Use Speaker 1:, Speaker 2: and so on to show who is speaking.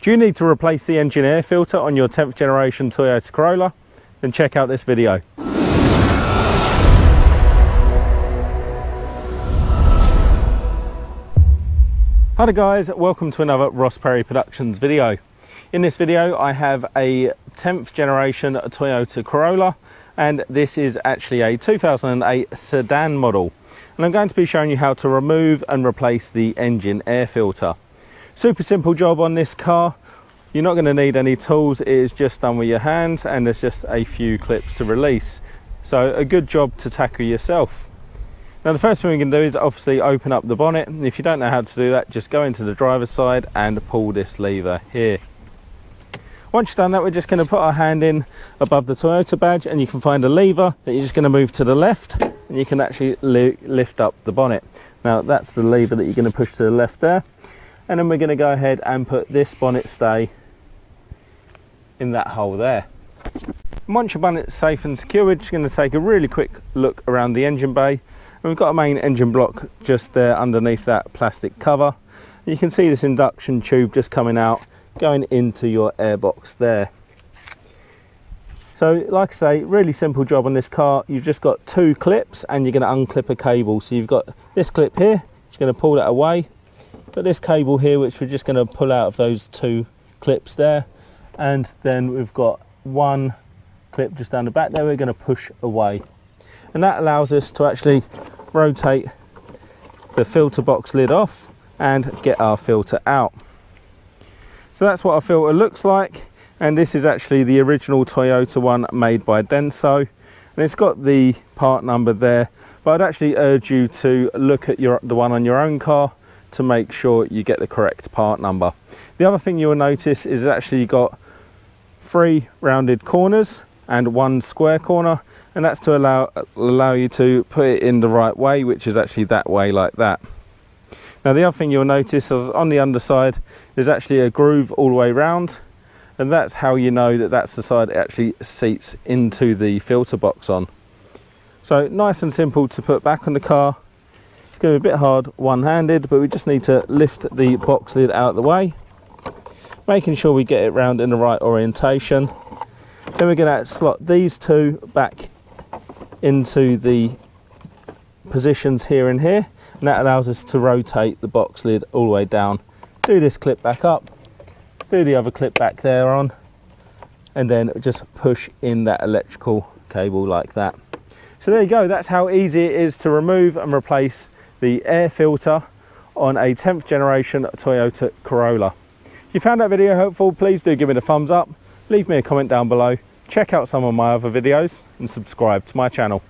Speaker 1: Do you need to replace the engine air filter on your 10th generation Toyota Corolla? Then check out this video. Hi there guys, welcome to another Ross Perry Productions video. In this video I have a 10th generation Toyota Corolla, and this is actually a 2008 sedan model. And I'm going to be showing you how to remove and replace the engine air filter. Super simple job on this car. You're not going to need any tools, it is just done with your hands, and there's just a few clips to release. So a good job to tackle yourself. Now the first thing we can do is obviously open up the bonnet, and if you don't know how to do that, just go into the driver's side and pull this lever here. Once you've done that, we're just going to put our hand in above the Toyota badge, and you can find a lever that you're just going to move to the left, and you can actually lift up the bonnet. Now that's the lever that you're going to push to the left there. And then we're going to go ahead and put this bonnet stay in that hole there. And once your bonnet's safe and secure, we're just going to take a really quick look around the engine bay. And we've got a main engine block just there underneath that plastic cover. And you can see this induction tube just coming out, going into your airbox there. So like I say, really simple job on this car. You've just got two clips and you're going to unclip a cable. So you've got this clip here, you're going to pull that away. Got this cable here which we're just going to pull out of those two clips there, and then we've got one clip just down the back there we're going to push away, and that allows us to actually rotate the filter box lid off and get our filter out. So that's what our filter looks like, and this is actually the original Toyota one made by Denso, and it's got the part number there, but I'd actually urge you to look at the one on your own car to make sure you get the correct part number. The other thing you'll notice is it's actually got 3 rounded corners and 1 square corner, and that's to allow you to put it in the right way, which is actually that way like that. Now the other thing you'll notice is on the underside there's actually a groove all the way round, and that's how you know that that's the side it actually seats into the filter box on. So nice and simple to put back on the car. It's going to be a bit hard one-handed, but we just need to lift the box lid out of the way, making sure we get it round in the right orientation. Then we're going to slot these two back into the positions here and here, and that allows us to rotate the box lid all the way down. Do this clip back up, do the other clip back there on, and then just push in that electrical cable like that. So there you go, that's how easy it is to remove and replace the air filter on a 10th generation Toyota Corolla. If you found that video helpful, please do give it a thumbs up, leave me a comment down below, check out some of my other videos and subscribe to my channel.